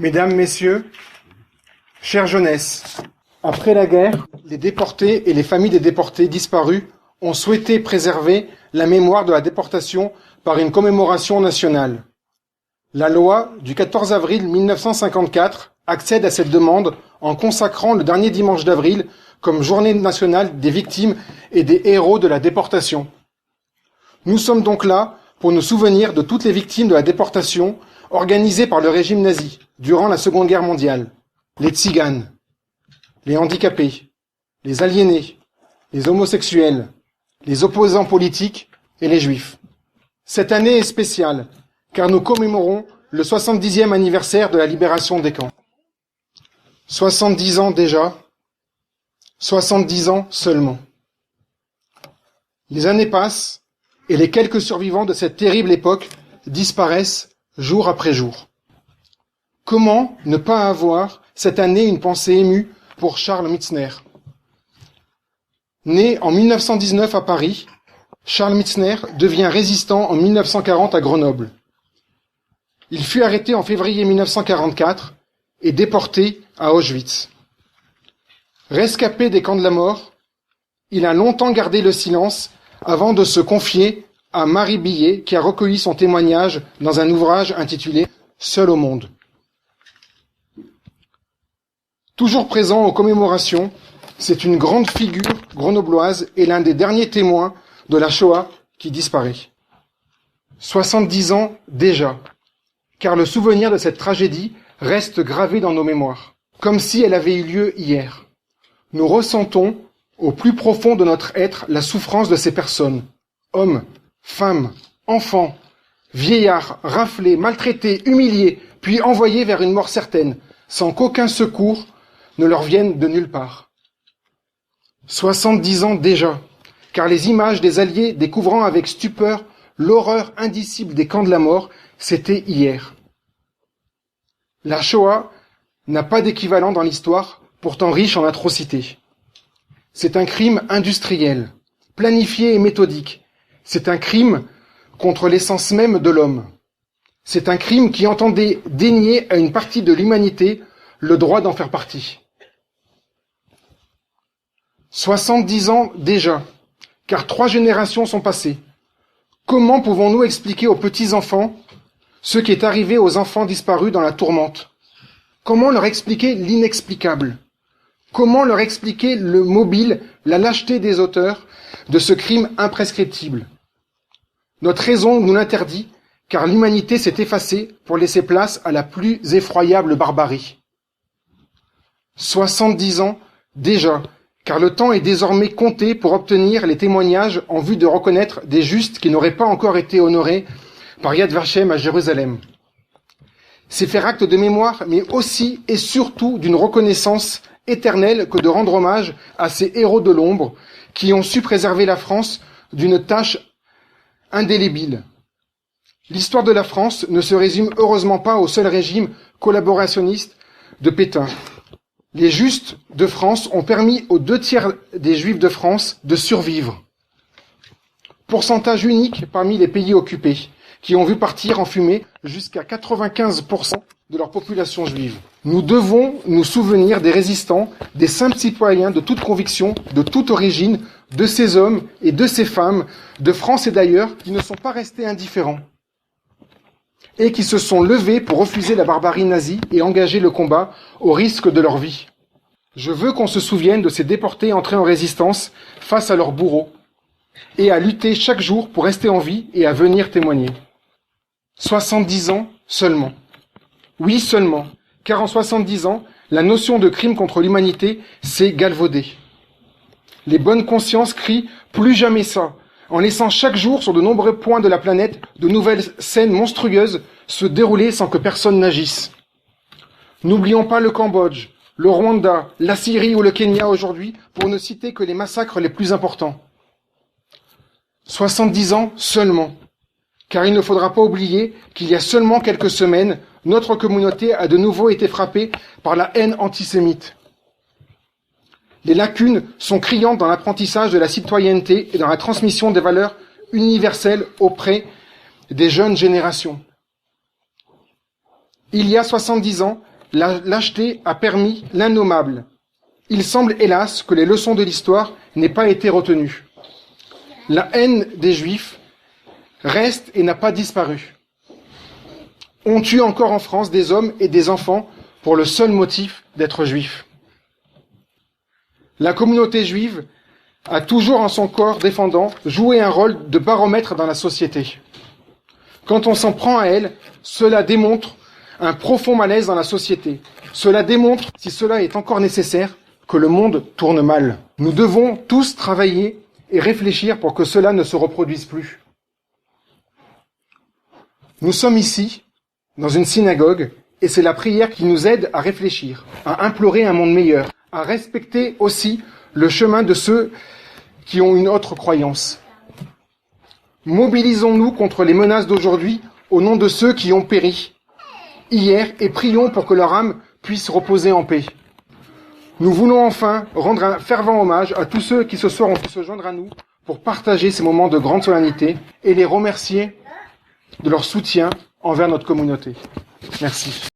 Mesdames, Messieurs, chère jeunesse, après la guerre, les déportés et les familles des déportés disparus ont souhaité préserver la mémoire de la déportation par une commémoration nationale. La loi du 14 avril 1954 accède à cette demande en consacrant le dernier dimanche d'avril comme journée nationale des victimes et des héros de la déportation. Nous sommes donc là pour nous souvenir de toutes les victimes de la déportation organisée par le régime nazi durant la Seconde Guerre mondiale. Les tziganes, les handicapés, les aliénés, les homosexuels, les opposants politiques et les juifs. Cette année est spéciale car nous commémorons le 70e anniversaire de la libération des camps. 70 ans déjà, 70 ans seulement. Les années passent et les quelques survivants de cette terrible époque disparaissent jour après jour. Comment ne pas avoir cette année une pensée émue pour Charles Mitzner? Né en 1919 à Paris, Charles Mitzner devient résistant en 1940 à Grenoble. Il fut arrêté en février 1944 et déporté à Auschwitz. Rescapé des camps de la mort, il a longtemps gardé le silence avant de se confier à Marie Billet qui a recueilli son témoignage dans un ouvrage intitulé « Seul au monde ». Toujours présent aux commémorations, c'est une grande figure grenobloise et l'un des derniers témoins de la Shoah qui disparaît. 70 ans déjà, car le souvenir de cette tragédie reste gravé dans nos mémoires, comme si elle avait eu lieu hier. Nous ressentons, au plus profond de notre être, la souffrance de ces personnes, hommes, femmes, enfants, vieillards, raflés, maltraités, humiliés, puis envoyés vers une mort certaine, sans qu'aucun secours ne leur vienne de nulle part. 70 ans déjà, car les images des Alliés découvrant avec stupeur l'horreur indicible des camps de la mort, c'était hier. La Shoah n'a pas d'équivalent dans l'histoire, pourtant riche en atrocités. C'est un crime industriel, planifié et méthodique. C'est un crime contre l'essence même de l'homme. C'est un crime qui entendait dénier à une partie de l'humanité le droit d'en faire partie. 70 ans déjà, car 3 générations sont passées. Comment pouvons-nous expliquer aux petits-enfants ce qui est arrivé aux enfants disparus dans la tourmente? Comment leur expliquer l'inexplicable? Comment leur expliquer le mobile, la lâcheté des auteurs de ce crime imprescriptible? Notre raison nous l'interdit, car l'humanité s'est effacée pour laisser place à la plus effroyable barbarie. 70 ans déjà, car le temps est désormais compté pour obtenir les témoignages en vue de reconnaître des justes qui n'auraient pas encore été honorés par Yad Vashem à Jérusalem. C'est faire acte de mémoire, mais aussi et surtout d'une reconnaissance éternelle que de rendre hommage à ces héros de l'ombre qui ont su préserver la France d'une tâche indélébile. L'histoire de la France ne se résume heureusement pas au seul régime collaborationniste de Pétain. Les justes de France ont permis aux 2/3 des Juifs de France de survivre. Pourcentage unique parmi les pays occupés, qui ont vu partir en fumée jusqu'à 95% de leur population juive. Nous devons nous souvenir des résistants, des simples citoyens de toute conviction, de toute origine, de ces hommes et de ces femmes, de France et d'ailleurs, qui ne sont pas restés indifférents et qui se sont levés pour refuser la barbarie nazie et engager le combat au risque de leur vie. Je veux qu'on se souvienne de ces déportés entrés en résistance face à leurs bourreaux et à lutter chaque jour pour rester en vie et à venir témoigner. 70 ans seulement. Oui, seulement, car en 70 ans, la notion de crime contre l'humanité s'est galvaudée. Les bonnes consciences crient « plus jamais ça », en laissant chaque jour sur de nombreux points de la planète de nouvelles scènes monstrueuses se dérouler sans que personne n'agisse. N'oublions pas le Cambodge, le Rwanda, la Syrie ou le Kenya aujourd'hui, pour ne citer que les massacres les plus importants. 70 ans seulement, car il ne faudra pas oublier qu'il y a seulement quelques semaines, notre communauté a de nouveau été frappée par la haine antisémite. Les lacunes sont criantes dans l'apprentissage de la citoyenneté et dans la transmission des valeurs universelles auprès des jeunes générations. Il y a 70 ans, la lâcheté a permis l'innommable. Il semble, hélas, que les leçons de l'histoire n'aient pas été retenues. La haine des Juifs reste et n'a pas disparu. On tue encore en France des hommes et des enfants pour le seul motif d'être juifs. La communauté juive a toujours en son corps défendant joué un rôle de baromètre dans la société. Quand on s'en prend à elle, cela démontre un profond malaise dans la société. Cela démontre, si cela est encore nécessaire, que le monde tourne mal. Nous devons tous travailler et réfléchir pour que cela ne se reproduise plus. Nous sommes ici, dans une synagogue, et c'est la prière qui nous aide à réfléchir, à implorer un monde meilleur, à respecter aussi le chemin de ceux qui ont une autre croyance. Mobilisons-nous contre les menaces d'aujourd'hui au nom de ceux qui ont péri hier et prions pour que leur âme puisse reposer en paix. Nous voulons enfin rendre un fervent hommage à tous ceux qui ce soir ont pu se joindre à nous pour partager ces moments de grande solennité et les remercier de leur soutien envers notre communauté. Merci.